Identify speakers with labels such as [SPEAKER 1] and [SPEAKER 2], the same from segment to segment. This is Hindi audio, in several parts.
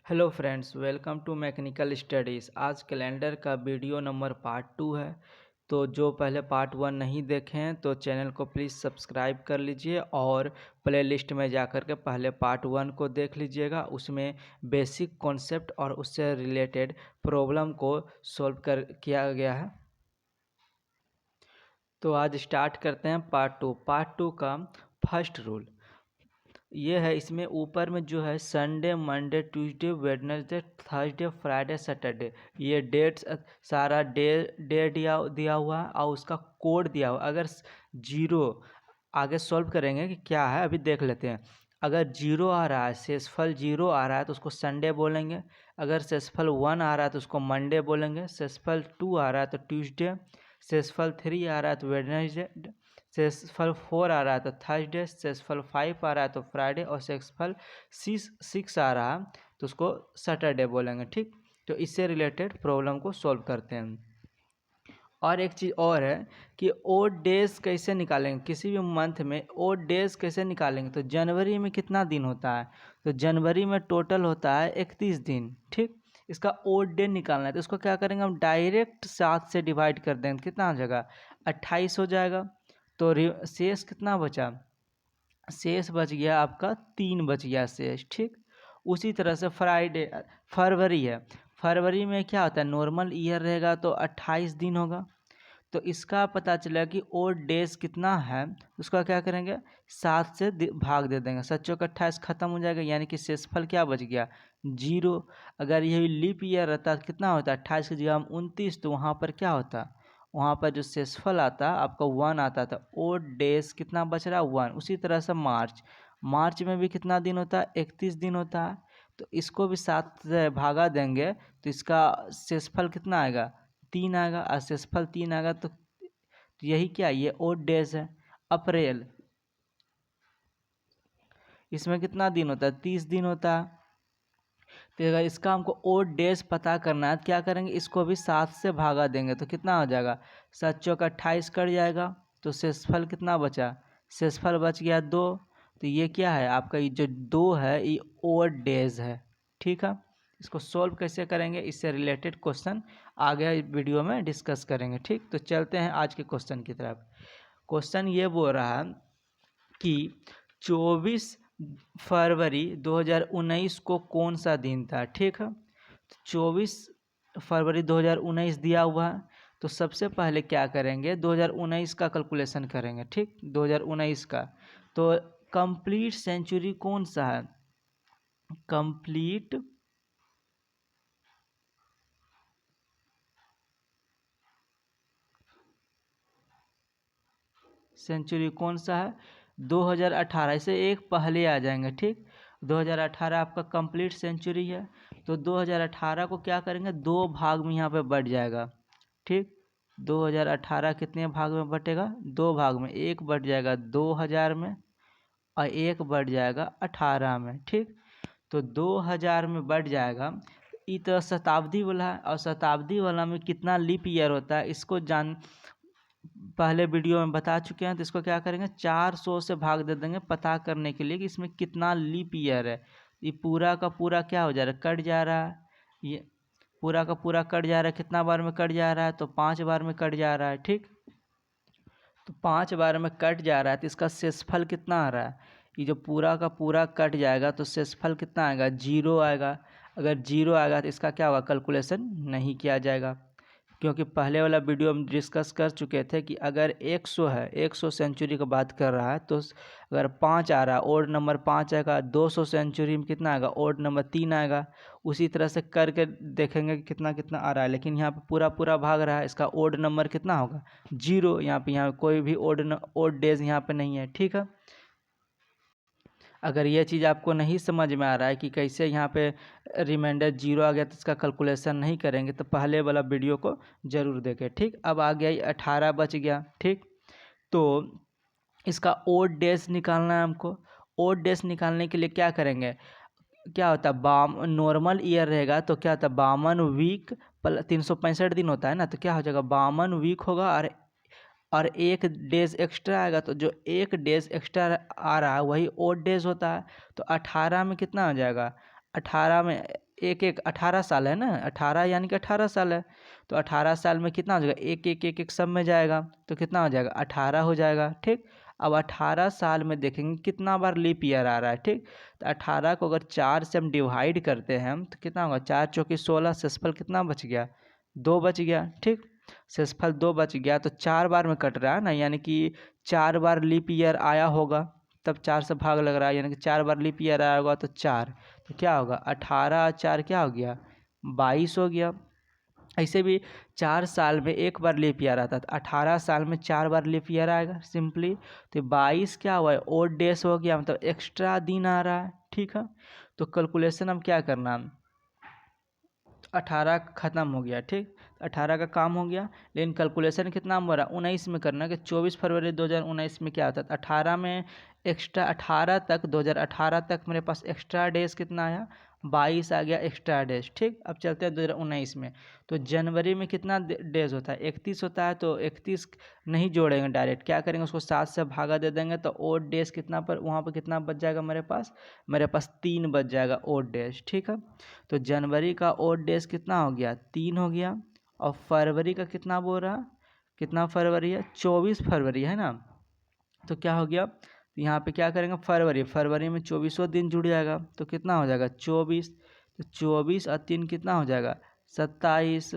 [SPEAKER 1] Hello friends, welcome to mechanical studies. आज कैलेंडर का वीडियो नंबर पार्ट 2 है। तो जो पहले पार्ट 1 नहीं देखे हैं तो चैनल को प्लीज़ सब्सक्राइब कर लीजिए और प्लेलिस्ट में जाकर के पहले पार्ट 1 को देख लीजिएगा। उसमें बेसिक कॉन्सेप्ट और उससे रिलेटेड प्रॉब्लम को सॉल्व कर किया गया है। तो आज स्टार्ट करते हैं पार्ट 2 का फर्स्ट रूल ये है। इसमें ऊपर में जो है Sunday, Monday, Tuesday, Wednesday, Thursday, Friday, Saturday, ये डेट्स सारा डे डे दिया दिया हुआ है और उसका कोड दिया हुआ। अगर जीरो आगे सॉल्व करेंगे कि क्या है, अभी देख लेते हैं। अगर जीरो आ रहा है, शेषफल जीरो आ रहा है तो उसको संडे बोलेंगे। अगर शेषफल 1 आ रहा है तो उसको मंडे बोलेंगे। शेषफल 2 आ रहा है तो ट्यूसडे। शेषफल 3 आ रहा है तो वेडनेसडे। शेषफल 4 आ रहा है तो थर्सडे। शेषफल 5 आ रहा है तो फ्राइडे। और शेषफल 6 आ रहा है तो उसको सैटरडे बोलेंगे। ठीक, तो इससे रिलेटेड प्रॉब्लम को सॉल्व करते हैं। और एक चीज़ और है कि ओड डेज कैसे निकालेंगे, किसी भी मंथ में ओड डेज कैसे निकालेंगे। तो जनवरी में कितना दिन होता है, तो जनवरी में टोटल होता है 31 दिन। ठीक, इसका ओड डे निकालना है तो इसको क्या करेंगे, हम डायरेक्ट 7 से डिवाइड कर देंगे। कितना हो जाएगा, 28 हो जाएगा। तो शेष कितना बचा, शेष बच गया आपका 3 बच गया शेष। ठीक, उसी तरह से फरवरी है। फरवरी में क्या होता है, नॉर्मल ईयर रहेगा तो 28 दिन होगा। तो इसका पता चला कि ओड डेज कितना है, उसका क्या करेंगे, 7 से भाग दे देंगे। 7 चौक 28 खत्म हो जाएगा, यानी कि शेषफल क्या बच गया, 0। अगर यही लीप ईयर रहता तो कितना होता, 28 की जगह हम 29, तो वहाँ पर क्या होता, वहाँ पर जो शेषफल आता आपका 1 आता था। ओड डेज कितना बच रहा, 1। उसी तरह से मार्च में भी कितना दिन होता है, 31 दिन होता है। तो इसको भी 7 से भागा देंगे तो इसका शेषफल कितना आएगा, 3 आएगा। और शेषफल 3 आएगा तो यही क्या, ये ओड डेज है। अप्रैल, इसमें कितना दिन होता है, 30 दिन होता है। तो अगर इसका हमको ओड डेज पता करना है तो क्या करेंगे, इसको भी 7 से भागा देंगे तो कितना हो जाएगा, 7 चौक 28 कट जाएगा। तो शेषफल कितना बचा, शेषफल बच गया 2। तो ये क्या है आपका, ये जो 2 है ये ओड डेज है। ठीक है, इसको सॉल्व कैसे करेंगे, इससे रिलेटेड क्वेश्चन आगे वीडियो में डिस्कस करेंगे। ठीक, तो चलते हैं आज के क्वेश्चन की तरफ। क्वेश्चन ये बोल रहा है कि 24 फरवरी 2019 को कौन सा दिन था। ठीक है, 24 फरवरी 2019 दिया हुआ है। तो सबसे पहले क्या करेंगे, 2019 का कैलकुलेशन करेंगे। ठीक, 2019 का तो कंप्लीट सेंचुरी कौन सा है, कंप्लीट सेंचुरी कौन सा है, 2018 से एक पहले आ जाएंगे। ठीक, 2018 आपका कंप्लीट सेंचुरी है। तो 2018 को क्या करेंगे, 2 भाग में यहाँ पे बढ़ जाएगा। ठीक, 2018 कितने भाग में बटेगा, 2 भाग में। एक बढ़ जाएगा 2000 में और एक बढ़ जाएगा 18 में। ठीक, तो 2000 में बढ़ जाएगा। ये तो शताब्दी वाला है, और शताब्दी वाला में कितना लीप ईयर होता है इसको जान पहले वीडियो में बता चुके हैं। तो इसको क्या करेंगे, 400 से भाग दे देंगे पता करने के लिए कि इसमें कितना लीप ईयर है। ये पूरा का पूरा क्या हो जा रहा है, कट जा रहा है। ये पूरा का पूरा कट जा रहा है, कितना बार में कट जा रहा है, तो 5 बार में कट जा रहा है। ठीक, तो 5 बार में कट जा रहा है तो इसका शेषफल कितना आ रहा है, ये जो पूरा का पूरा कट जाएगा तो शेषफल कितना आएगा, 0 आएगा। अगर 0 आएगा तो इसका क्या होगा, कैलकुलेशन नहीं किया जाएगा। क्योंकि पहले वाला वीडियो हम डिस्कस कर चुके थे कि अगर 100 है, 100 सेंचुरी की बात कर रहा है, तो अगर 5 आ रहा है, ओड नंबर 5 आएगा। 200 सेंचुरी में कितना आएगा, ओड नंबर 3 आएगा। उसी तरह से करके देखेंगे कि कितना कितना आ रहा है। लेकिन यहाँ पे पूरा पूरा भाग रहा है, इसका ओड नंबर कितना होगा, 0। यहाँ कोई भी ओड डेज यहाँ पे नहीं है। ठीक है, अगर ये चीज़ आपको नहीं समझ में आ रहा है कि कैसे यहाँ पे रिमाइंडर 0 आ गया तो इसका कैलकुलेशन नहीं करेंगे, तो पहले वाला वीडियो को ज़रूर देखें। ठीक, अब आ गया ये 18 बच गया। ठीक, तो इसका ओड डेज निकालना है हमको। ओड डेज निकालने के लिए क्या करेंगे, क्या होता है, नॉर्मल ईयर रहेगा तो क्या होता है, 52 वीक 365 दिन होता है ना। तो क्या हो जाएगा, 52 वीक होगा और एक डेज एक्स्ट्रा आएगा। तो जो एक डेज एक्स्ट्रा आ रहा है वही ओड डेज होता है। तो 18 में कितना हो जाएगा, 18 में एक एक 18 साल है ना, 18 यानी कि 18 साल है। तो 18 साल में कितना हो जाएगा, एक एक एक एक सब में जाएगा तो कितना हो जाएगा, 18 हो जाएगा। ठीक, अब 18 साल में देखेंगे कितना बार लीप ईयर आ रहा है। ठीक, तो 18 को अगर 4 से हम डिवाइड करते हैं तो कितना होगा, 4 चौकी 16, शेषफल कितना बच गया, 2 बच गया। ठीक, शेषफल 2 बच गया तो 4 बार में कट रहा है ना, यानी कि 4 बार लीप ईयर आया होगा, तब 4 से भाग लग रहा है, यानी कि 4 बार लीप ईयर आया होगा तो 4, तो क्या होगा 18 4 क्या हो गया, 22 हो गया। ऐसे भी 4 साल में एक बार लीप ईयर आता है, तो 18 साल में 4 बार लीप ईयर आएगा सिंपली। तो 22 क्या हुआ है, ओड डेज हो गया, मतलब एक्स्ट्रा दिन आ रहा है। ठीक है, तो कैलकुलेशन हम क्या करना, 18 ख़त्म हो गया। ठीक, 18 का काम हो गया, लेकिन कैलकुलेशन कितना में हो रहा है, 19 में करना कि 24 फरवरी 2019 में क्या होता है, 18 में एक्स्ट्रा 18 तक 2018 तक मेरे पास एक्स्ट्रा डेज कितना आया, 22 आ गया एक्स्ट्रा डेज। ठीक, अब चलते हैं 2019 में। तो जनवरी में कितना डेज होता है, 31 होता है, तो 31 नहीं जोड़ेंगे, डायरेक्ट क्या करेंगे, उसको 7 से भागा दे देंगे, तो ओड डेज कितना पर वहाँ पर कितना बच जाएगा मेरे पास 3 बच जाएगा ओड डेज। ठीक है, तो जनवरी का ओड डेज कितना हो गया, 3 हो गया। और फरवरी का कितना बोल रहा, कितना फरवरी है, 24 फरवरी है ना, तो क्या हो गया, तो यहाँ पे क्या करेंगे, फरवरी में 24 दिन जुड़ जाएगा, तो कितना हो जाएगा 24, तो 24 और 3 कितना हो जाएगा 27,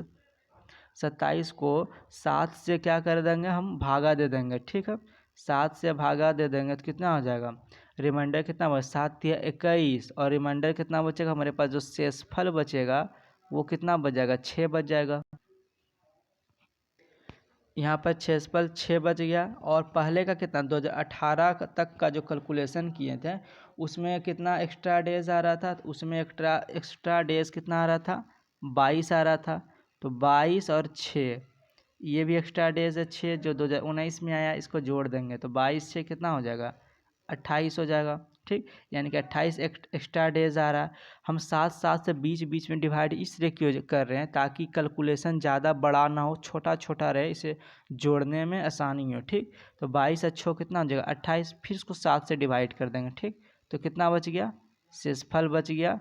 [SPEAKER 1] 27 को 7 से क्या कर देंगे, हम भागा दे देंगे। ठीक है, 7 से भागा दे देंगे तो कितना हो जाएगा, रिमाइंडर कितना बचा, 7 या 21, और रिमाइंडर कितना बचेगा हमारे पास, जो शेषफल बचेगा वो कितना बच जाएगा, 6 बच जाएगा। यहाँ पर शेषफल 6 बच गया। और पहले का कितना 2018 तक का जो कैलकुलेशन किए थे उसमें कितना एक्स्ट्रा डेज आ रहा था, तो उसमें एक्स्ट्रा डेज कितना आ रहा था, 22 आ रहा था। तो 22 और 6, ये भी एक्स्ट्रा डेज है 6 जो 2019 में आया, इसको जोड़ देंगे तो 22 से कितना हो जाएगा, 28 हो जाएगा। ठीक, यानी कि 28 एक्स्ट्रा डेज आ रहा है। हम 7 से बीच बीच में डिवाइड इसलिए क्यों कर रहे हैं, ताकि कैलकुलेशन ज़्यादा बड़ा ना हो, छोटा छोटा रहे, इसे जोड़ने में आसानी हो। ठीक, तो 22 अच्छो कितना हो जाएगा 28, फिर इसको 7 से डिवाइड कर देंगे। ठीक, तो कितना बच गया, शेषफल बच गया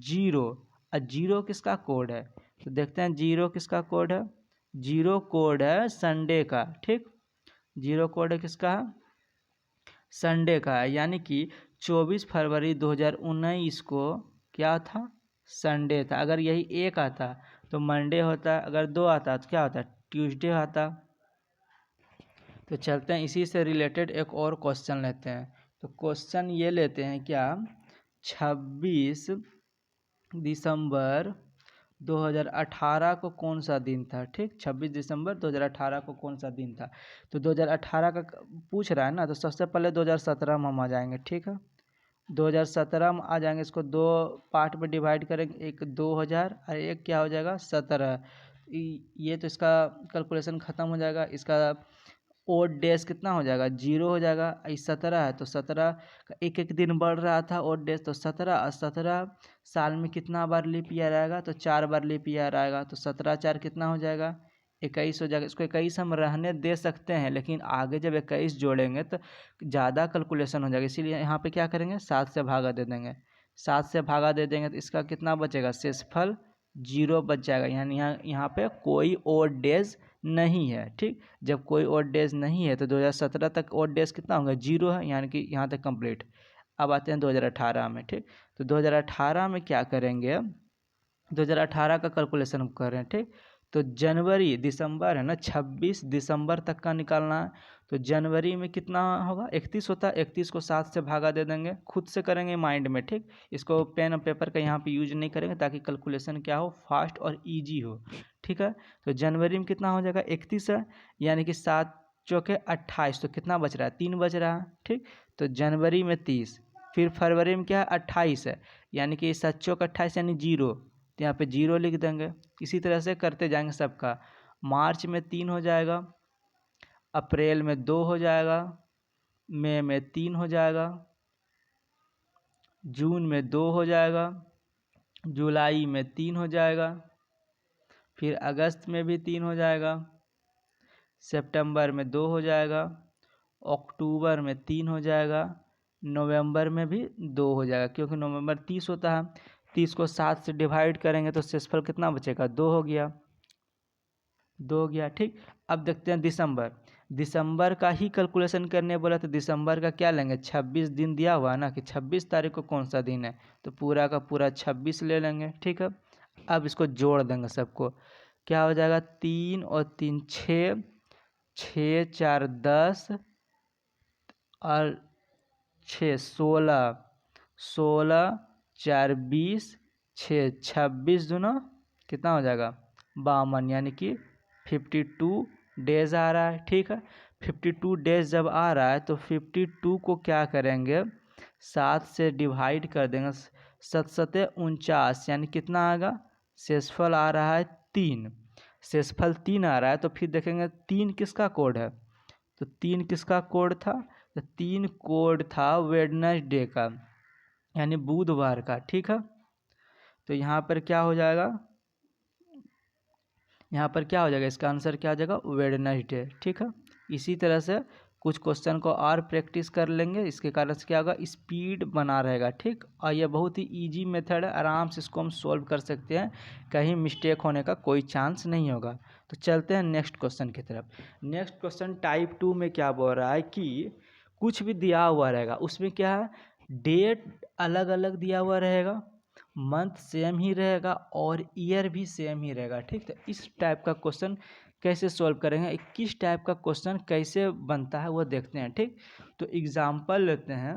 [SPEAKER 1] 0। और 0 किसका कोड है, तो देखते हैं 0 किसका कोड है, 0 कोड है संडे का। ठीक, 0 कोड है किसका, संडे का है, यानी कि 24 फरवरी 2019 को क्या था, संडे था। अगर यही 1 आता तो मंडे होता, अगर 2 आता तो क्या होता, ट्यूसडे आता। तो चलते हैं इसी से रिलेटेड एक और क्वेश्चन लेते हैं। तो क्वेश्चन ये लेते हैं क्या, 26 दिसंबर 2018 को कौन सा दिन था। ठीक, 26 दिसंबर 2018 को कौन सा दिन था। तो 2018 का पूछ रहा है ना, तो सबसे पहले 2017 में हम आ जाएंगे। ठीक है, 2017 में आ जाएंगे, इसको 2 पार्ट में डिवाइड करेंगे, एक 2000 और एक क्या हो जाएगा 17। ये तो इसका कैलकुलेशन ख़त्म हो जाएगा, इसका ओड डेज कितना हो जाएगा 0 हो जाएगा। 17 है तो 17 का एक एक दिन बढ़ रहा था ओड डेज, तो 17 और 17 साल में कितना बार लीप ईयर आएगा, तो 4 बार लीप ईयर आएगा, तो 17 4 कितना हो जाएगा 21 हो जाएगा। इसको 21 हम रहने दे सकते हैं, लेकिन आगे जब 21 जोड़ेंगे तो ज़्यादा कैलकुलेशन हो जाएगा, इसीलिए यहाँ पे क्या करेंगे 7 से भागा दे देंगे। 7 से भागा दे देंगे तो इसका कितना बचेगा, शेषफल 0 बच जाएगा, यानी यहाँ पे कोई ओड डेज नहीं है। ठीक, जब कोई ओड डेज नहीं है तो 2017 तक ओड डेज कितना होगा 0 है, यानी कि यहाँ तक कंप्लीट। अब आते हैं 2018 में। ठीक, तो 2018 में क्या करेंगे, 2018 का कैलकुलेशन हम कर रहे हैं। ठीक, तो जनवरी दिसंबर है ना, 26 दिसंबर तक का निकालना है। तो जनवरी में कितना होगा 31 होता है, 31 को 7 से भागा दे देंगे, खुद से करेंगे माइंड में। ठीक, इसको पेन और पेपर का यहाँ पे यूज नहीं करेंगे, ताकि कैलकुलेशन क्या हो, फास्ट और ईजी हो। ठीक है, तो जनवरी में कितना हो जाएगा 31 है, यानी कि 7 चौके 28, तो कितना बच रहा है 3 बच रहा है। ठीक, तो जनवरी में 30, फिर फरवरी में क्या है 28 है, यानी कि 7 चौक 28 यानी 0, तो यहाँ पे 0 लिख देंगे। इसी तरह से करते जाएंगे सबका। मार्च में 3 हो जाएगा, अप्रैल में 2 हो जाएगा, मई में 3 हो जाएगा, जून में 2 हो जाएगा, जुलाई में 3 हो जाएगा, फिर अगस्त में भी 3 हो जाएगा, सितंबर में 2 हो जाएगा, अक्टूबर में 3 हो जाएगा, नवंबर में भी 2 हो जाएगा, क्योंकि नवंबर 30 होता है। 30 को 7 से डिवाइड करेंगे तो शेषफल कितना बचेगा, 2 हो गया, 2 हो गया। ठीक, अब देखते हैं दिसंबर। दिसंबर का ही कैलकुलेशन करने बोला तो दिसंबर का क्या लेंगे, 26 दिन दिया हुआ है ना कि 26 तारीख को कौन सा दिन है, तो पूरा का पूरा 26 ले लेंगे। ठीक है, अब इसको जोड़ देंगे सबको, क्या हो जाएगा, 3 और 3 6, 6 4 10 और 6 16, 16 4 20, 6 26 दूना कितना हो जाएगा, 52, यानी कि 52 डेज आ रहा है। ठीक है, 52 डेज जब आ रहा है तो 52 को क्या करेंगे, 7 से डिवाइड कर देंगे, 7 सते 49, यानी कितना आएगा, शेषफल आ रहा है 3, शेषफल 3 आ रहा है। तो फिर देखेंगे 3 किसका कोड है, तो 3 किसका कोड था, तो 3 कोड था वेडनेसडे का, यानी बुधवार का। ठीक है, तो यहाँ पर क्या हो जाएगा, यहाँ पर क्या हो जाएगा, इसका आंसर क्या हो जाएगा, वेडनेसडे। ठीक है, इसी तरह से कुछ क्वेश्चन को और प्रैक्टिस कर लेंगे, इसके कारण से क्या होगा, स्पीड बना रहेगा। ठीक, और ये बहुत ही इजी मेथड है, आराम से इसको हम सॉल्व कर सकते हैं, कहीं मिस्टेक होने का कोई चांस नहीं होगा। तो चलते हैं नेक्स्ट क्वेश्चन की तरफ। नेक्स्ट क्वेश्चन टाइप 2 में क्या बोल रहा है कि कुछ भी दिया हुआ रहेगा, उसमें क्या है, डेट अलग अलग दिया हुआ रहेगा, मंथ सेम ही रहेगा और ईयर भी सेम ही रहेगा। ठीक, तो इस टाइप का क्वेश्चन कैसे सॉल्व करेंगे, किस टाइप का क्वेश्चन कैसे बनता है वो देखते हैं। ठीक, तो एग्जाम्पल लेते हैं,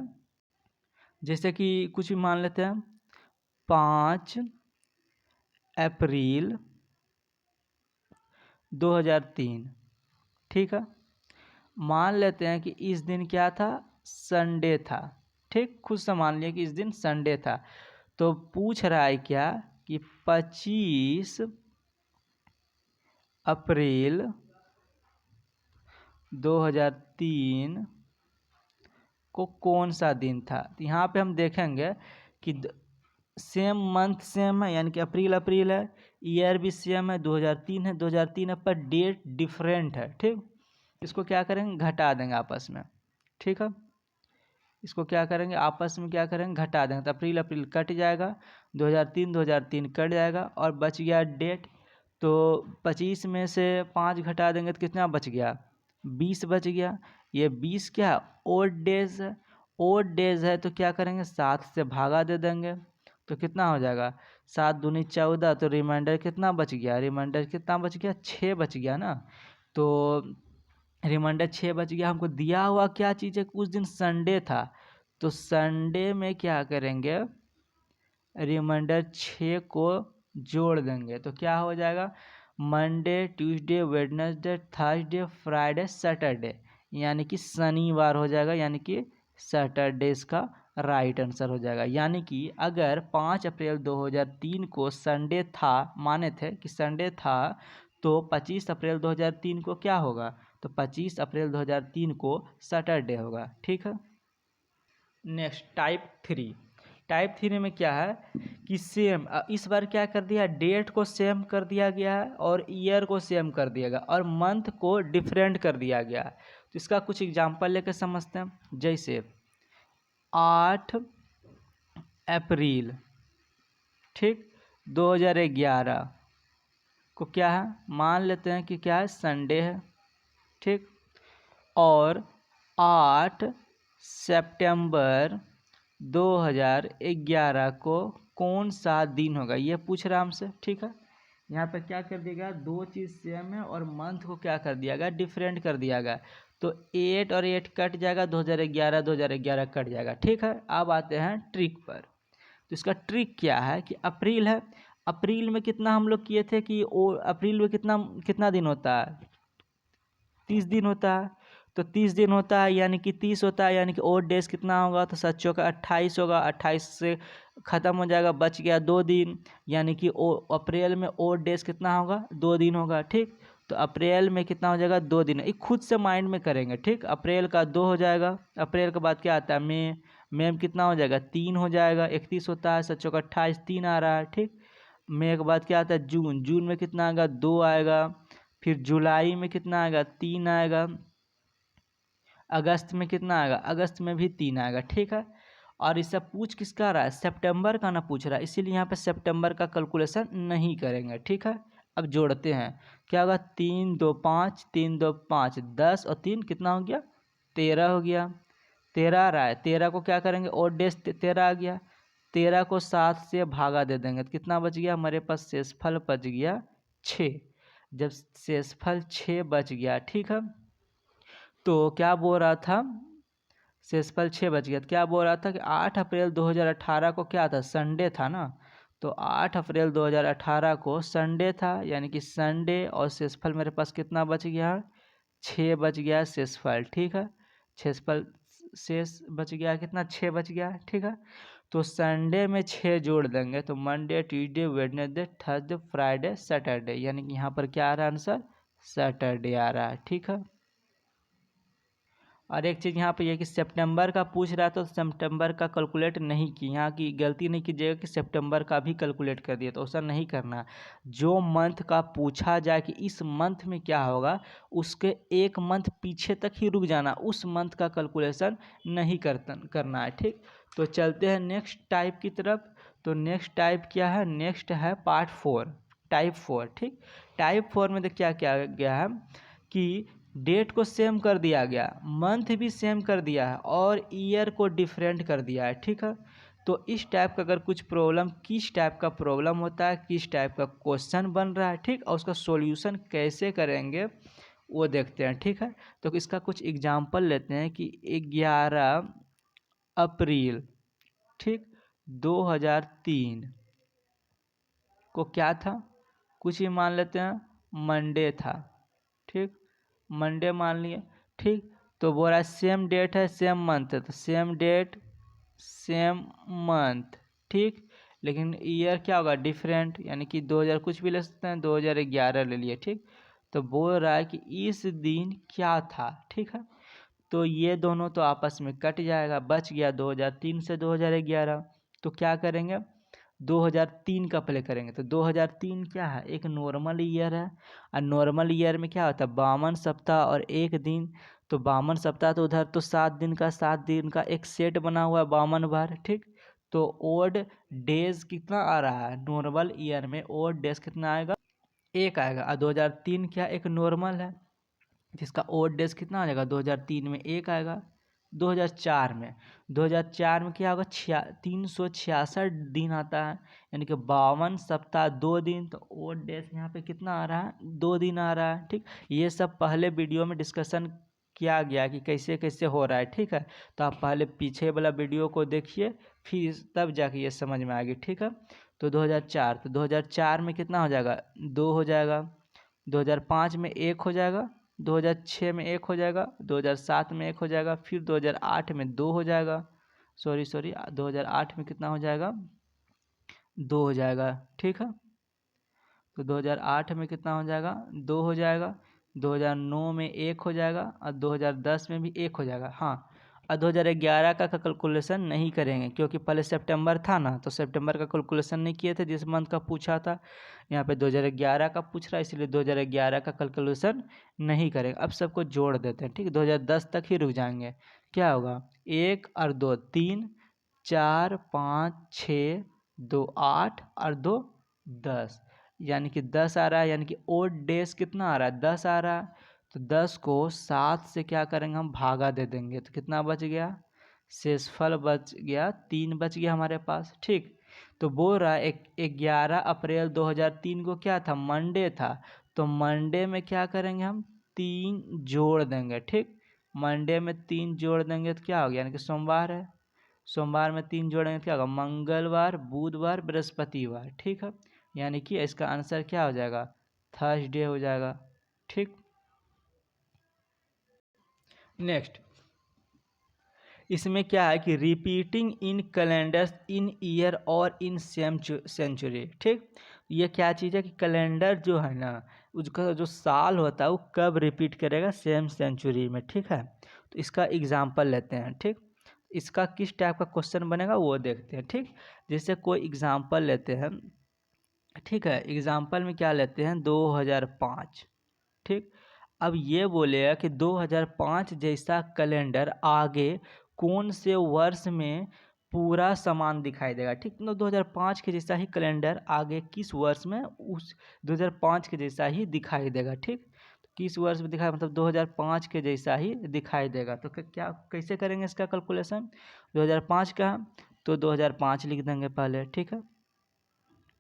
[SPEAKER 1] जैसे कि कुछ भी मान लेते हैं, 5 अप्रैल 2003। ठीक है, मान लेते हैं कि इस दिन क्या था, संडे था। ठीक, खुद से मान लिया कि इस दिन संडे था। तो पूछ रहा है क्या कि 25 अप्रैल 2003 को कौन सा दिन था। तो यहाँ पे हम देखेंगे कि सेम मंथ सेम है, यानी कि अप्रैल अप्रैल है, ईयर भी सेम है, 2003 है, 2003 है, पर डेट डिफरेंट है। ठीक, इसको क्या करेंगे, घटा देंगे आपस में। ठीक है, इसको क्या करेंगे, आपस में क्या करेंगे, घटा देंगे, तो अप्रैल अप्रैल कट जाएगा, 2003 कट जाएगा और बच गया डेट। तो 25 में से 5 घटा देंगे तो कितना बच गया, 20 बच गया। ये 20 क्या, ओड डेज है, ओड डेज है, तो क्या करेंगे, 7 से भागा दे देंगे, तो कितना हो जाएगा, 7 दूनी 14, तो रिमाइंडर कितना बच गया, रिमाइंडर कितना बच गया, 6 बच गया ना। तो रिमाइंडर 6 बच गया। हमको दिया हुआ क्या चीज़ है, उस दिन संडे था, तो संडे में क्या करेंगे, रिमाइंडर 6 को जोड़ देंगे, तो क्या हो जाएगा, Monday Tuesday Wednesday Thursday Friday Saturday, यानी कि शनिवार हो जाएगा, यानी कि सैटरडे इसका राइट आंसर हो जाएगा। यानी कि अगर 5 अप्रैल 2003 को संडे था, माने थे कि संडे था, तो 25 अप्रैल 2003 को क्या होगा, तो 25 अप्रैल 2003 को सैटरडे होगा। ठीक है, नेक्स्ट टाइप 3। टाइप 3 में क्या है कि सेम, इस बार क्या कर दिया, डेट को सेम कर दिया गया है और ईयर को सेम कर दिया गया और मंथ को डिफरेंट कर दिया गया है। तो इसका कुछ एग्जांपल लेकर समझते हैं, जैसे 8 अप्रैल, ठीक, 2011 को क्या है, मान लेते हैं कि क्या है, संडे है। ठीक, और 8 सितंबर 2011 को कौन सा दिन होगा, ये पूछ रहा हमसे। ठीक है, यहाँ पर क्या कर दिया गया, दो चीज़ सेम है और मंथ को क्या कर दिया गया, डिफरेंट कर दिया गया। तो 8 और 8 कट जाएगा, 2011 कट जाएगा। ठीक है, अब आते हैं ट्रिक पर। तो इसका ट्रिक क्या है कि अप्रैल है, अप्रैल में कितना हम लोग किए थे कि अप्रैल में कितना कितना दिन होता है, 30 दिन होता है। तो 30 दिन होता है, यानी कि 30 होता है, यानी कि और डेज कितना होगा, तो 7 चौका 28 होगा, 28 से ख़त्म हो जाएगा, बच गया 2 दिन, यानी कि अप्रैल में और डेज कितना होगा, 2 दिन होगा। ठीक, तो अप्रैल में कितना हो जाएगा, 2 दिन। ये खुद से माइंड में करेंगे। ठीक, अप्रैल का 2 हो जाएगा, अप्रैल के बाद क्या आता है, मई, मई में कितना हो जाएगा, 3 हो जाएगा, 31 होता है, 7 चौका 28, 3 आ रहा है। ठीक, मई के बाद क्या आता है, जून, जून में कितना आएगा, 2 आएगा, फिर जुलाई में कितना आएगा, 3 आएगा, अगस्त में कितना आएगा, अगस्त में भी 3 आएगा। ठीक है, और इससे पूछ किसका रहा है, सितंबर का ना पूछ रहा है, इसीलिए यहाँ पे सितंबर का कैलकुलेशन नहीं करेंगे। ठीक है, अब जोड़ते हैं, क्या होगा, 3 2 5, 3 2 5, 10 और 3 कितना हो गया, 13 हो गया। 13 आ रहा है, 13 को क्या करेंगे, और डेज 13 आ गया, 13 को 7 से भागा दे देंगे तो कितना बच गया हमारे पास, शेषफल बच गया 6। जब शेषफल 6 बच गया, ठीक है, तो क्या बोल रहा था, शेषफल 6 बच गया तो क्या बोल रहा था कि 8 अप्रैल 2018 को क्या था, संडे था ना, तो 8 अप्रैल 2018 को संडे था, यानी कि संडे, और शेषफल मेरे पास कितना बच गया, 6 बच गया शेषफल। ठीक है, शेषफल शेष बच गया कितना, 6 बच गया। ठीक है, तो संडे में 6 जोड़ देंगे तो Monday Tuesday Wednesday Thursday Friday Saturday, यानी कि यहाँ पर क्या आ रहा है आंसर, सैटरडे आ रहा है। ठीक है, और एक चीज़ यहाँ पे ये कि सितंबर का पूछ रहा है तो सितंबर का कैलकुलेट नहीं की, यहाँ की गलती नहीं कीजिएगा कि सितंबर का भी कैलकुलेट कर दिया, तो ऐसा नहीं करना। जो मंथ का पूछा जाए कि इस मंथ में क्या होगा, उसके एक मंथ पीछे तक ही रुक जाना, उस मंथ का कैलकुलेशन नहीं करना है। ठीक, तो चलते हैं नेक्स्ट टाइप की तरफ। तो नेक्स्ट टाइप क्या है, नेक्स्ट है पार्ट 4, टाइप 4। ठीक, टाइप 4 में देख क्या क्या गया है कि डेट को सेम कर दिया गया, मंथ भी सेम कर दिया है, और ईयर को डिफरेंट कर दिया है। ठीक है, तो इस टाइप का अगर कुछ प्रॉब्लम, किस टाइप का प्रॉब्लम होता है, किस टाइप का क्वेश्चन बन रहा है, ठीक, और उसका सॉल्यूशन कैसे करेंगे वो देखते हैं। ठीक है, तो इसका कुछ एग्जांपल लेते हैं कि 11 अप्रैल, ठीक, 2003 को क्या था, कुछ ही मान लेते हैं, मंडे था। ठीक, मंडे मान लिए। ठीक, तो बोल रहा है सेम डेट है सेम मंथ है, तो सेम डेट सेम मंथ। ठीक, लेकिन ईयर क्या होगा, डिफरेंट, यानी कि 2000 कुछ भी ले सकते हैं, 2011 ले लिए। ठीक, तो बोल रहा है कि इस दिन क्या था। ठीक है, तो ये दोनों तो आपस में कट जाएगा, बच गया 2003 से 2011। तो क्या करेंगे, 2003 का प्ले करेंगे। तो 2003 क्या है, एक नॉर्मल ईयर है, और नॉर्मल ईयर में क्या होता है, 52 सप्ताह और एक दिन। तो 52 सप्ताह तो उधर तो 7 दिन का, 7 दिन का एक सेट बना हुआ है 52 बार। ठीक, तो ओड डेज कितना आ रहा है, नॉर्मल ईयर में ओड डेज कितना आएगा, एक आएगा। और 2003 क्या एक नॉर्मल है, जिसका ओड डेज कितना आ जाएगा, 2003 में एक आएगा। 2004 में, 2004 में क्या होगा, 366 दिन आता है, यानी कि 52 सप्ताह 2 दिन, तो ओड डेज यहाँ पे कितना आ रहा है, 2 दिन आ रहा है। ठीक, ये सब पहले वीडियो में डिस्कशन किया गया कि कैसे कैसे हो रहा है। ठीक है, तो आप पहले पीछे वाला वीडियो को देखिए, फिर तब जाके ये समझ में आएगी। ठीक है, तो 2004, तो 2004 में कितना हो जाएगा, 2 हो जाएगा। 2005 में 1 हो जाएगा, 2006 में 1 हो जाएगा, 2007 में 1 हो जाएगा, फिर 2008 में 2 हो जाएगा, सॉरी 2008 में कितना हो जाएगा, 2 हो जाएगा। ठीक है, तो 2008 में कितना हो जाएगा, 2 हो जाएगा। 2009 में 1 हो जाएगा, और 2010 में भी 1 हो जाएगा। हाँ, और 2011 का कैलकुलेशन नहीं करेंगे, क्योंकि पहले सितंबर था ना, तो सितंबर का कैलकुलेशन नहीं किए थे जिस मंथ का पूछा था। यहाँ पे 2011 का पूछ रहा है, इसलिए 2011 का कैलकुलेशन नहीं करेंगे। अब सबको जोड़ देते हैं। ठीक, 2010 तक ही रुक जाएंगे। क्या होगा, 1 और 2 3, 4 5 6, 2 8 और 2 10, यानी कि 10 आ रहा है, यानी कि ओड डेज कितना आ रहा है, 10 आ रहा है। तो 10 को 7 से क्या करेंगे, हम भागा दे देंगे, तो कितना बच गया, शेषफल बच गया 3 बच गया हमारे पास। ठीक, तो बोल रहा है 11 अप्रैल 2003 को क्या था, मंडे था, तो मंडे में क्या करेंगे, हम 3 जोड़ देंगे। ठीक, मंडे में 3 जोड़ देंगे तो क्या हो गया, यानी कि सोमवार है, सोमवार में 3 जोड़ेंगे तो क्या होगा, मंगलवार बुधवार बृहस्पतिवार। ठीक है, यानी कि इसका आंसर क्या हो जाएगा, थर्सडे हो जाएगा। ठीक, नेक्स्ट, इसमें क्या है कि रिपीटिंग इन कैलेंडर्स इन ईयर और इन सेम सेंचुरी। ठीक, ये क्या चीज़ है कि कैलेंडर जो है ना, उसका जो साल होता है वो कब रिपीट करेगा, सेम सेंचुरी में। ठीक है, तो इसका एग्जांपल लेते हैं। ठीक, इसका किस टाइप का क्वेश्चन बनेगा वो देखते हैं। ठीक, जैसे कोई एग्जांपल लेते हैं। ठीक है, एग्जाम्पल में क्या लेते हैं, 2005। ठीक, अब ये बोलेगा कि 2005 जैसा कैलेंडर आगे कौन से वर्ष में पूरा समान दिखाई देगा, ठीक। तो 2005 के जैसा ही कैलेंडर आगे किस वर्ष में उस 2005 के जैसा ही दिखाई देगा, ठीक। किस वर्ष में दिखाई, मतलब 2005 के जैसा ही दिखाई देगा। तो क्या कैसे करेंगे इसका कैलकुलेशन? 2005 का तो 2005 लिख देंगे पहले, ठीक है।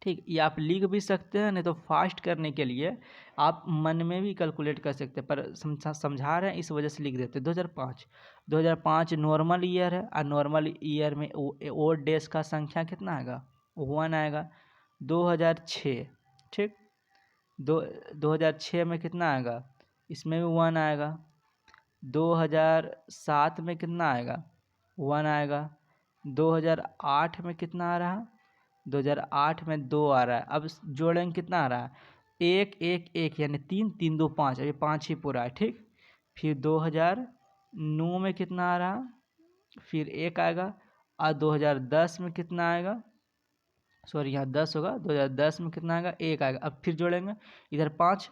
[SPEAKER 1] ठीक, ये आप लिख भी सकते हैं, नहीं तो फास्ट करने के लिए आप मन में भी कैलकुलेट कर सकते हैं, पर समझा रहे हैं इस वजह से लिख देते हैं 2005। 2005 नॉर्मल ईयर है, और नॉर्मल ईयर में ओड डेज का संख्या कितना आएगा? 1 आएगा। 2006, ठीक। 2006 में कितना आएगा? इसमें भी 1 आएगा। 2007 में कितना आएगा? 1 आएगा। 2008 में कितना आ रहा? 2008 में 2 आ रहा है। अब जोड़ेंगे कितना आ रहा है? 1 1 1 यानी 3 3 2 5, अभी 5 ही पूरा है, ठीक। फिर 2009 में कितना आ रहा? फिर 1 आएगा। और 2010 में कितना आएगा? सॉरी, यहाँ 10 होगा। 2010 में कितना आएगा? 1 आएगा। अब फिर जोड़ेंगे इधर 5,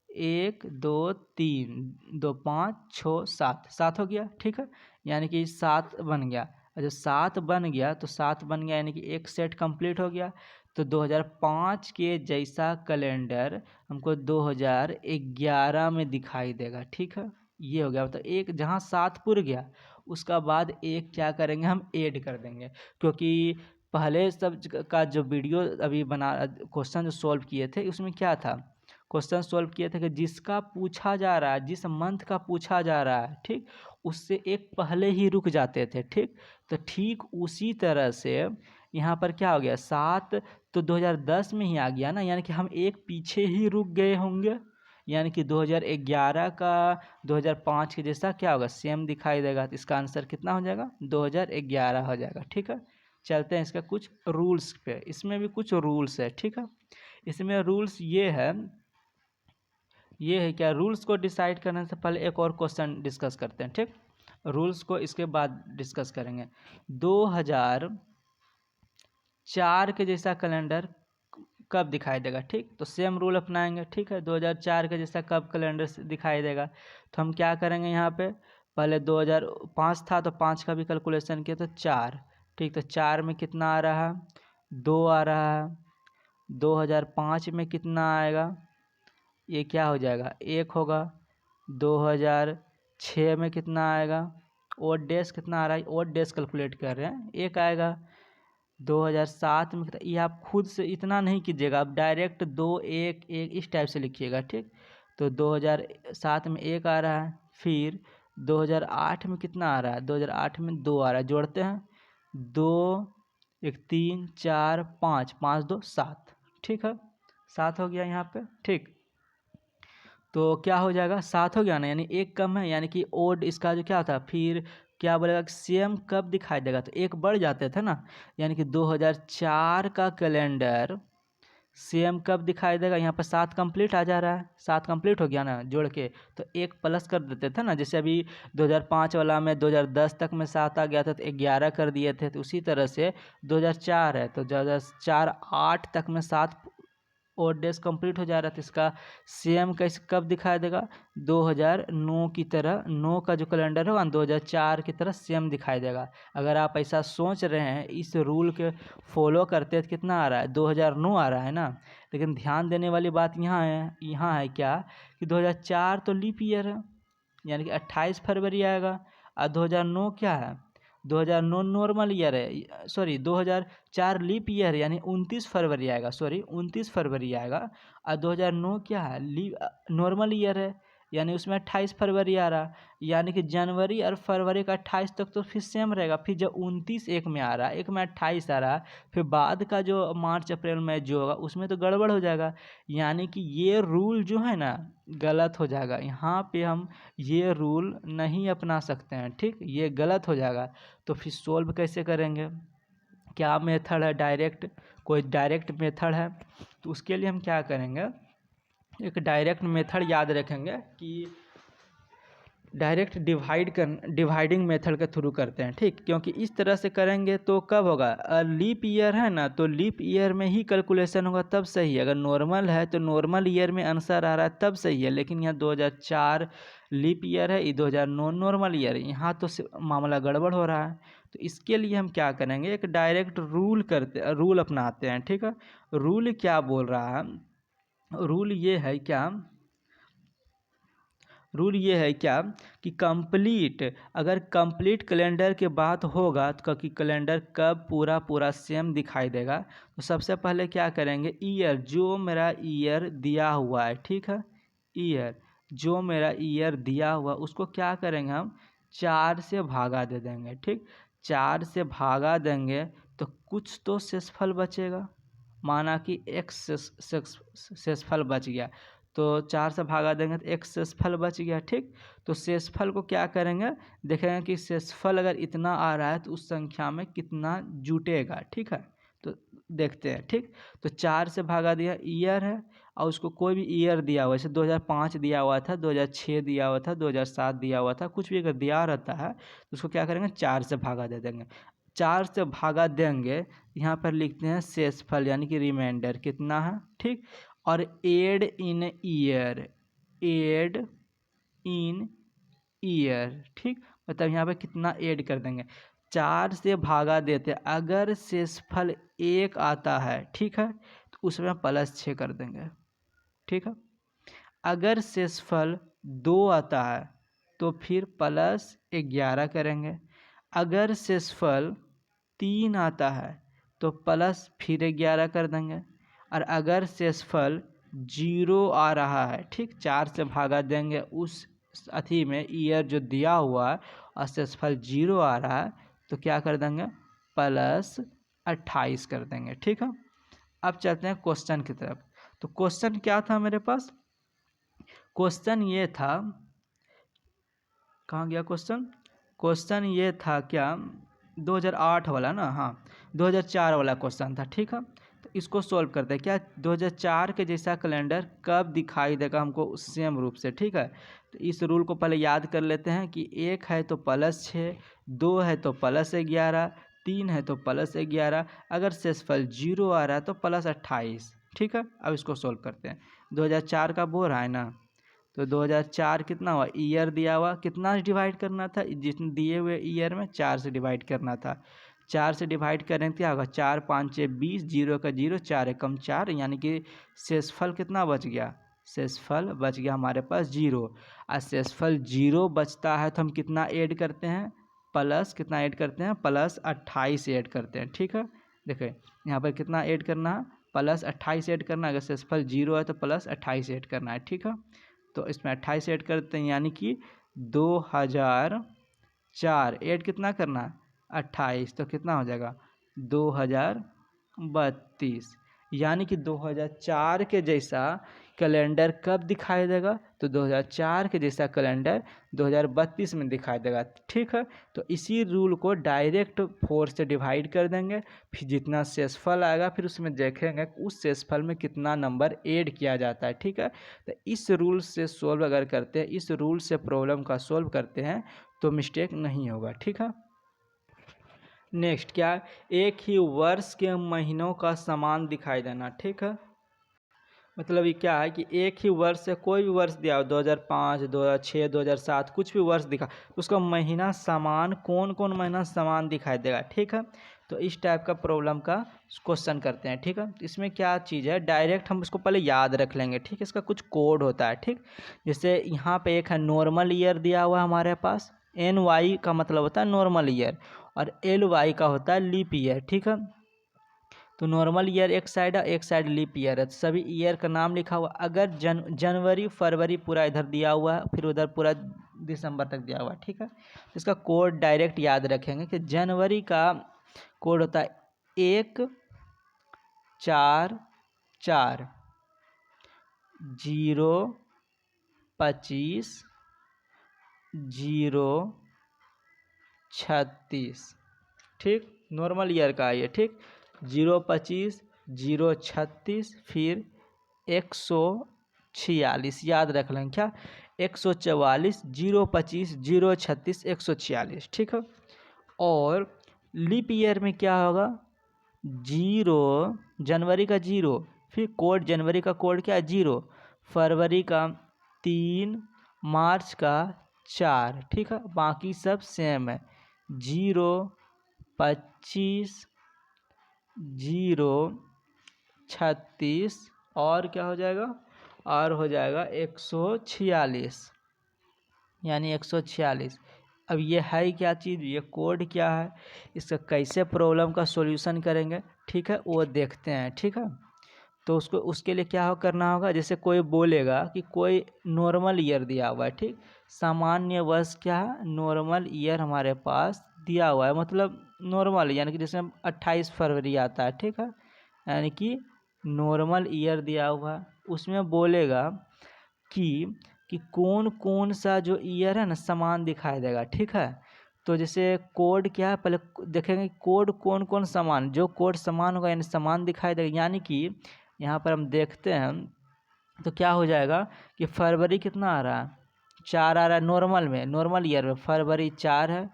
[SPEAKER 1] 1 2 3 2 5 6 7, 7 हो गया, ठीक है। यानी कि 7 बन गया। और जब 7 बन गया तो 7 बन गया यानी कि एक सेट कंप्लीट हो गया। तो 2005 के जैसा कैलेंडर हमको 2011 में दिखाई देगा, ठीक है। ये हो गया, मतलब एक जहाँ 7 पुर गया उसका बाद एक क्या करेंगे, हम ऐड कर देंगे। क्योंकि पहले सब का जो वीडियो अभी बना, क्वेश्चन जो सॉल्व किए थे उसमें क्या था? क्वेश्चन सॉल्व किए थे कि जिसका पूछा जा रहा है, जिस मंथ का पूछा जा रहा है, ठीक, उससे एक पहले ही रुक जाते थे, ठीक। तो ठीक उसी तरह से यहाँ पर क्या हो गया? 7 तो 2010 में ही आ गया ना, यानी कि हम एक पीछे ही रुक गए होंगे। यानी कि 2011 का 2005 के जैसा क्या होगा? सेम दिखाई देगा। तो इसका आंसर कितना हो जाएगा? 2011 हो जाएगा, ठीक है। चलते हैं इसका कुछ रूल्स पे। इसमें भी कुछ रूल्स है, ठीक है। इसमें रूल्स ये है क्या? रूल्स को डिसाइड करने से पहले एक और क्वेश्चन डिस्कस करते हैं, ठीक। रूल्स को इसके बाद डिस्कस करेंगे। 2004 के जैसा कैलेंडर कब दिखाई देगा, ठीक। तो सेम रूल अपनाएंगे, ठीक है। 2004 के जैसा कब कैलेंडर दिखाई देगा? तो हम क्या करेंगे यहाँ पे? पहले 2005 था तो 5 का भी कैलकुलेशन किया तो 4, ठीक। तो 4 में कितना आ रहा है? 2 आ रहा है। 2005 में कितना आएगा? ये क्या हो जाएगा? 1 होगा। 2006 में कितना आएगा? ओड डेज कितना आ रहा है? ओड डेज कैलकुलेट कर रहे हैं, 1 आएगा। 2007 में कितना? ये आप खुद से इतना नहीं कीजिएगा, आप डायरेक्ट 2 1 1 इस टाइप से लिखिएगा, ठीक। तो 2007 में 1 आ रहा है। फिर 2008 में कितना आ रहा है? 2008 में 2 आ रहा है। जोड़ते हैं 2 1 3 4 5 5 2 7, ठीक है। 7 हो गया यहाँ पे, ठीक। तो क्या हो जाएगा? 7 हो गया ना, यानी 1 कम है, यानी कि ओड इसका जो क्या था, फिर क्या बोलेगा कि सेम कब दिखाई देगा? तो 1 बढ़ जाते थे ना, यानी कि 2004 का कैलेंडर सेम कब दिखाई देगा? यहाँ पर 7 कंप्लीट आ जा रहा है, 7 कंप्लीट हो गया ना जोड़ के, तो 1 प्लस कर देते थे ना। जैसे अभी 2005 वाला में 2010 तक में 7 आ गया था तो 11 कर दिए थे, तो उसी तरह से 2004 है तो 2004 8 तक में 7 और डेज कंप्लीट हो जा रहा था। इसका सेम कैसे कब दिखाई देगा? 2009 की तरह, 9 का जो कैलेंडर होगा 2004 की तरह सेम दिखाई देगा। अगर आप ऐसा सोच रहे हैं, इस रूल के फॉलो करते तो कितना आ रहा है? 2009 आ रहा है ना। लेकिन ध्यान देने वाली बात यहाँ है क्या कि 2004 तो लीप ईयर है, यानी कि 28 फरवरी आएगा। और 2009 क्या है? 2009 नॉर्मल ईयर है, सॉरी 2004 लीप ईयर है, यानी 29 फरवरी आएगा, सॉरी 29 फरवरी आएगा। और 2009 क्या है? नॉर्मल ईयर है, यानी उसमें 28 फरवरी आ रहा। यानी कि जनवरी और फरवरी का 28 तक तो फिर सेम रहेगा। फिर जब 29 एक में आ रहा है, एक में 28 आ रहा है, फिर बाद का जो मार्च अप्रैल में जो होगा उसमें तो गड़बड़ हो जाएगा। यानी कि ये रूल जो है ना गलत हो जाएगा। यहाँ पे हम ये रूल नहीं अपना सकते हैं, ठीक, ये गलत हो जाएगा। तो फिर सोल्व कैसे करेंगे? क्या मेथड है? डायरेक्ट, कोई डायरेक्ट मेथड है? तो उसके लिए हम क्या करेंगे, एक डायरेक्ट मेथड याद रखेंगे कि डायरेक्ट डिवाइडिंग मेथड के थ्रू करते हैं, ठीक। क्योंकि इस तरह से करेंगे तो कब होगा? लीप ईयर है ना, तो लीप ईयर में ही कैलकुलेशन होगा तब सही है। अगर नॉर्मल है तो नॉर्मल ईयर में आंसर आ रहा है तब सही है। लेकिन यहाँ 2004 लीप ईयर है, ये 2009 नॉर्मल ईयर है, यहाँ तो मामला गड़बड़ हो रहा है। तो इसके लिए हम क्या करेंगे, एक डायरेक्ट रूल अपनाते हैं। ठीक है, रूल क्या बोल रहा है, रूल ये है क्या, रूल ये है क्या कि कंप्लीट, अगर कंप्लीट कैलेंडर के बात होगा तो कि कैलेंडर कब पूरा पूरा सेम दिखाई देगा, तो सबसे पहले क्या करेंगे, ईयर, जो मेरा ईयर दिया हुआ है, ठीक है, ईयर जो मेरा ईयर दिया हुआ उसको क्या करेंगे हम 4 से भागा दे देंगे। ठीक, 4 से भागा देंगे तो कुछ तो शेषफल बचेगा, माना कि x शेषफल बच गया, तो 4 से भागा देंगे तो एक शेषफल बच गया। ठीक, तो शेषफल को क्या करेंगे, देखेंगे कि शेषफल अगर इतना आ रहा है तो उस संख्या में कितना जुटेगा। ठीक है, तो देखते हैं। ठीक, तो 4 से भागा दिया, ईयर है और उसको कोई भी ईयर दिया हुआ, जैसे 2005 दिया हुआ था, 2006 दिया हुआ था, 2007 दिया हुआ था, कुछ भी अगर दिया रहता है तो उसको क्या करेंगे 4 से भागा दे देंगे। 4 से भागा देंगे, यहाँ पर लिखते हैं शेषफल यानी कि रिमाइंडर कितना है। ठीक, और एड इन ईयर, एड इन ईयर, ठीक, मतलब यहाँ पे कितना ऐड कर देंगे, 4 से भागा देते, अगर शेषफल 1 आता है, ठीक है, तो उसमें +6 कर देंगे। ठीक है, अगर शेषफल 2 आता है तो फिर +11 करेंगे, अगर शेषफल 3 आता है तो प्लस फिर 11 कर देंगे, और अगर शेषफल 0 आ रहा है, ठीक, 4 से भागा देंगे उस अथी में ईयर जो दिया हुआ है और शेषफल 0 आ रहा है तो क्या कर देंगे +28 कर देंगे। ठीक है, अब चलते हैं क्वेश्चन की तरफ। तो क्वेश्चन क्या था मेरे पास, क्वेश्चन ये था, कहाँ गया क्वेश्चन, क्वेश्चन ये था क्या 2008 वाला ना, हाँ 2004 वाला क्वेश्चन था। ठीक है, तो इसको सॉल्व करते हैं, क्या 2004 के जैसा कैलेंडर कब दिखाई देगा हमको सेम रूप से। ठीक है, तो इस रूल को पहले याद कर लेते हैं कि 1 है तो +6, 2 है तो +11, 3 है तो +11, अगर शेषफल 0 आ रहा है तो +28। ठीक है, अब इसको सॉल्व करते हैं। 2004 का बोल रहा है ना, तो 2004 कितना हुआ, ईयर दिया हुआ, कितना डिवाइड करना था, जितने दिए हुए ईयर में 4 से डिवाइड करना था। 4 से डिवाइड करें क्या होगा, 4 5 6 20, 0 का 0, 4 एकम 4, यानी कि शेषफल कितना बच गया, शेषफल बच गया हमारे पास 0। और शेषफल 0 बचता है तो हम कितना ऐड करते हैं, प्लस कितना ऐड करते हैं, +28 ऐड करते हैं। ठीक है, देखिए यहाँ पर कितना ऐड करना है, +28 ऐड करना है, अगर शेषफल 0 है तो +28 ऐड करना है। ठीक है, तो इसमें 28 ऐड करते हैं, यानी कि 2004 ऐड कितना करना है 28, तो कितना हो जाएगा 2032, यानी कि 2004 के जैसा कैलेंडर कब दिखाई देगा, तो 2004 के जैसा कैलेंडर 2032 में दिखाई देगा। ठीक है, तो इसी रूल को डायरेक्ट 4 से डिवाइड कर देंगे, फिर जितना शेषफल आएगा फिर उसमें देखेंगे उस शेषफल में कितना नंबर ऐड किया जाता है। ठीक है, तो इस रूल से सोल्व अगर करते हैं, इस रूल से प्रॉब्लम का सोल्व करते हैं तो मिस्टेक नहीं होगा। ठीक है, नेक्स्ट क्या, एक ही वर्ष के महीनों का समान दिखाई देना। ठीक है, मतलब ये क्या है कि एक ही वर्ष से कोई भी वर्ष दिया हो, 2005, 2006, 2007, कुछ भी वर्ष दिखा, उसका महीना समान, कौन कौन महीना समान दिखाई देगा। ठीक है, तो इस टाइप का प्रॉब्लम का क्वेश्चन करते हैं। ठीक है, इसमें क्या चीज़ है, डायरेक्ट हम उसको पहले याद रख लेंगे। ठीक है, इसका कुछ कोड होता है। ठीक, जैसे यहाँ पे एक है नॉर्मल ईयर दिया हुआ है हमारे पास, NY का मतलब होता है नॉर्मल ईयर, और LY का होता है लीप ईयर। ठीक है, तो नॉर्मल ईयर एक साइड है, एक साइड लीप ईयर है, तो सभी ईयर का नाम लिखा हुआ, अगर जनवरी फरवरी पूरा इधर दिया हुआ है, फिर उधर पूरा दिसंबर तक दिया हुआ है। ठीक है, इसका कोड डायरेक्ट याद रखेंगे कि जनवरी का कोड होता है 144 025 036। ठीक, नॉर्मल ईयर का है ये। ठीक, 025 036 फिर 146, याद रख लें क्या, 144 025 036 146। ठीक है, और लीप ईयर में क्या होगा, 0 जनवरी का 0, फिर कोड जनवरी का कोड क्या है 0, फरवरी का 3, मार्च का 4। ठीक है, बाकी सब सेम है, 0 25, 0, 36 और क्या हो जाएगा, और हो जाएगा 146, यानी 146। अब ये है क्या चीज़, ये कोड क्या है, इसका कैसे प्रॉब्लम का सॉल्यूशन करेंगे, ठीक है, वो देखते हैं। ठीक है, तो उसके लिए क्या करना होगा, जैसे कोई बोलेगा कि कोई नॉर्मल ईयर दिया हुआ है, ठीक, सामान्य वर्ष क्या है, नॉर्मल ईयर हमारे पास दिया हुआ है, मतलब नॉर्मल यानी कि जैसे 28 फरवरी आता है, ठीक है, यानी कि नॉर्मल ईयर दिया हुआ है। उसमें बोलेगा कि कौन कौन सा जो ईयर है ना समान दिखाई देगा, ठीक है। तो जैसे कोड क्या है, पहले देखेंगे कोड कौन कौन समान, जो कोड समान होगा यानी समान दिखाई देगा, यानी कि यहाँ पर हम देखते हैं तो क्या हो जाएगा कि फरवरी कितना आ रहा है, 4 आ रहा है नॉर्मल में, नॉर्मल ईयर में फरवरी 4 है,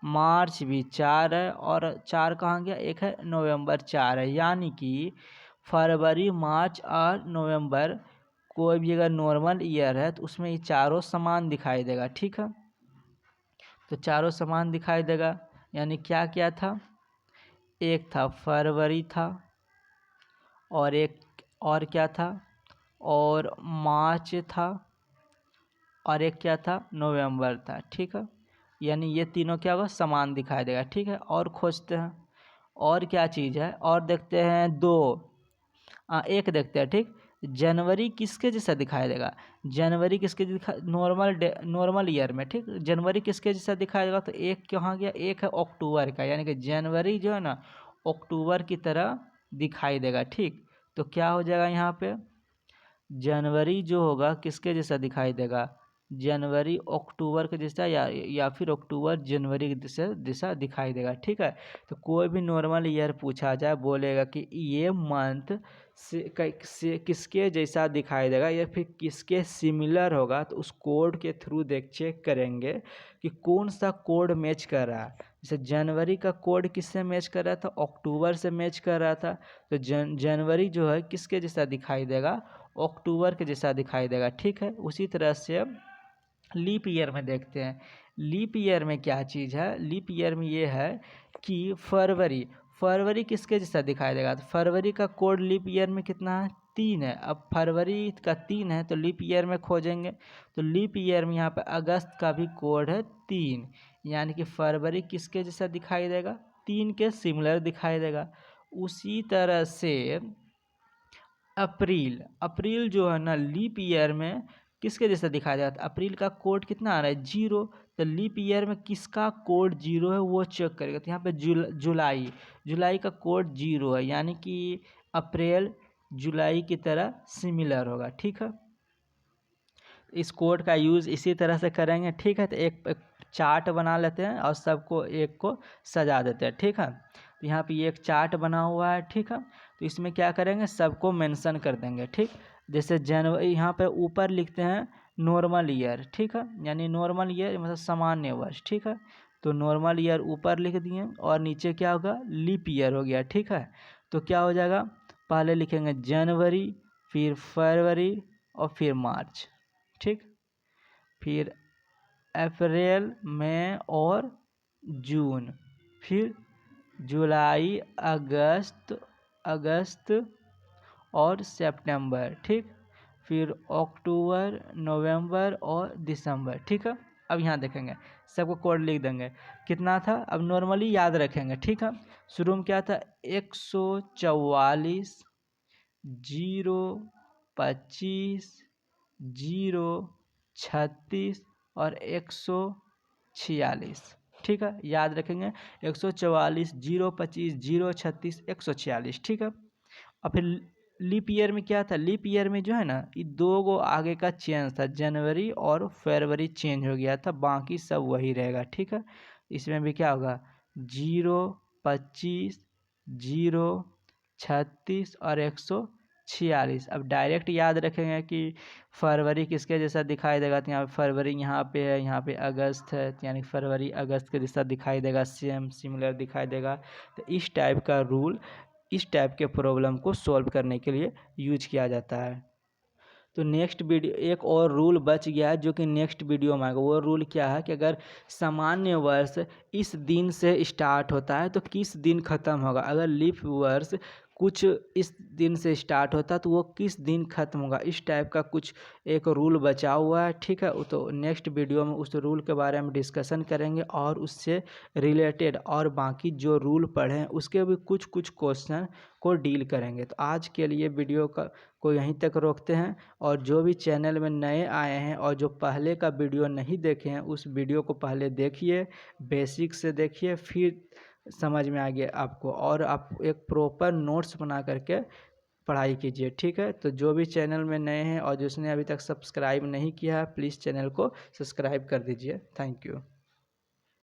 [SPEAKER 1] मार्च भी 4 है, और 4 कहाँ गया, एक है नवंबर 4 है, यानी कि फरवरी, मार्च और नवंबर कोई भी अगर नॉर्मल ईयर है तो उसमें ये चारों समान दिखाई देगा। ठीक है, तो चारों समान दिखाई देगा, यानी क्या क्या था, एक था फरवरी था, और एक और क्या था, और मार्च था, और एक क्या था, नवंबर था। ठीक है, यानी ये तीनों क्या होगा, समान दिखाई देगा। ठीक है, और खोजते हैं और क्या चीज़ है, और देखते हैं दो, एक देखते हैं। ठीक, जनवरी किसके जैसा दिखाई देगा, जनवरी किसके दिखा, नॉर्मल ईयर में, ठीक, जनवरी किसके जैसा दिखाई देगा, तो एक कहाँ गया, एक है अक्टूबर का, यानी कि जनवरी जो है ना अक्टूबर की तरह दिखाई देगा। ठीक, तो क्या हो जाएगा यहाँ पे, जनवरी जो होगा किसके जैसा दिखाई देगा, जनवरी अक्टूबर के जैसा, या फिर अक्टूबर जनवरी के जैसा दिखाई देगा। ठीक है, तो कोई भी नॉर्मल ईयर पूछा जाए बोलेगा कि ये मंथ से किसके जैसा दिखाई देगा या फिर किसके सिमिलर होगा, तो उस कोड के थ्रू चेक करेंगे कि कौन सा कोड मैच कर रहा है। जैसे जनवरी का कोड किससे मैच कर रहा था, अक्टूबर से मैच कर रहा था, तो जनवरी जो है किसके जैसा दिखाई देगा, अक्टूबर के जैसा दिखाई देगा। ठीक है, उसी तरह से लीप ईयर में देखते हैं, लीप ईयर में क्या चीज़ है, लीप ईयर में ये है कि फरवरी किसके जैसा दिखाई देगा, तो फरवरी का कोड लीप ईयर में कितना है, 3 है। अब फरवरी का 3 है तो लीप ईयर में खोजेंगे, तो लीप ईयर में यहाँ पे अगस्त का भी कोड है 3, यानी कि फरवरी किसके जैसा दिखाई देगा, 3 के सिमिलर दिखाई देगा। उसी तरह से अप्रैल जो है ना लीप ईयर में किसके जैसा दिखाया जाता है, अप्रैल का कोड कितना आ रहा है, 0, तो लीप ईयर में किसका कोड 0 है वो चेक करेगा, तो यहाँ पे जुलाई का कोड 0 है, यानी कि अप्रैल जुलाई की तरह सिमिलर होगा। ठीक है, इस कोड का यूज़ इसी तरह से करेंगे। ठीक है, तो एक चार्ट बना लेते हैं और सबको एक को सजा देते हैं। ठीक है, तो यहाँ पे ये एक चार्ट बना हुआ है। ठीक है, तो इसमें क्या करेंगे, सबको मेंशन कर देंगे। ठीक, जैसे जनवरी यहाँ पे ऊपर लिखते हैं नॉर्मल ईयर। ठीक है, यानी नॉर्मल ईयर मतलब सामान्य वर्ष। ठीक है, तो नॉर्मल ईयर ऊपर लिख दिए और नीचे क्या होगा, लीप ईयर हो गया। ठीक है, तो क्या हो जाएगा, पहले लिखेंगे जनवरी, फिर फरवरी और फिर मार्च। ठीक, फिर अप्रैल, मई और जून, फिर जुलाई, अगस्त और सितंबर। ठीक, फिर अक्टूबर, नवंबर और दिसंबर। ठीक है, अब यहाँ देखेंगे सबको कोड लिख देंगे, कितना था, अब नॉर्मली याद रखेंगे। ठीक है, शुरू में क्या था, 144, 0, 25, 0, 36 और 146। ठीक है, याद रखेंगे 144, 0, 25, 0, 36, 146। ठीक है, और फिर लीप ईयर में क्या था, लीप ईयर में जो है ना ये दो गो आगे का चेंज था, जनवरी और फरवरी चेंज हो गया था, बाकी सब वही रहेगा। ठीक है, इसमें भी क्या होगा, 0, 25, 0, 36 और 146। अब डायरेक्ट याद रखेंगे कि फरवरी किसके जैसा दिखाई देगा, तो यहाँ पे फरवरी यहाँ पे है, यहाँ पे अगस्त है, यानी फरवरी अगस्त के जैसा दिखाई देगा, सेम सिमिलर दिखाई देगा। तो इस टाइप का रूल इस टाइप के प्रॉब्लम को सॉल्व करने के लिए यूज किया जाता है। तो नेक्स्ट वीडियो एक और रूल बच गया है जो कि नेक्स्ट वीडियो में आएगा। वो रूल क्या है कि अगर सामान्य वर्ष इस दिन से स्टार्ट होता है तो किस दिन ख़त्म होगा, अगर लीप वर्ष कुछ इस दिन से स्टार्ट होता है तो वो किस दिन ख़त्म होगा, इस टाइप का कुछ एक रूल बचा हुआ है। ठीक है, तो नेक्स्ट वीडियो में उस रूल के बारे में डिस्कशन करेंगे और उससे रिलेटेड और बाकी जो रूल पढ़े हैं उसके भी कुछ कुछ क्वेश्चन को डील करेंगे। तो आज के लिए वीडियो को यहीं तक रोकते हैं, और जो भी चैनल में नए आए हैं और जो पहले का वीडियो नहीं देखे हैं उस वीडियो को पहले देखिए, बेसिक से देखिए, फिर समझ में आ गया आपको, और आप एक प्रॉपर नोट्स बना करके पढ़ाई कीजिए। ठीक है, तो जो भी चैनल में नए हैं और जिसने अभी तक सब्सक्राइब नहीं किया है प्लीज़ चैनल को सब्सक्राइब कर दीजिए। Thank you.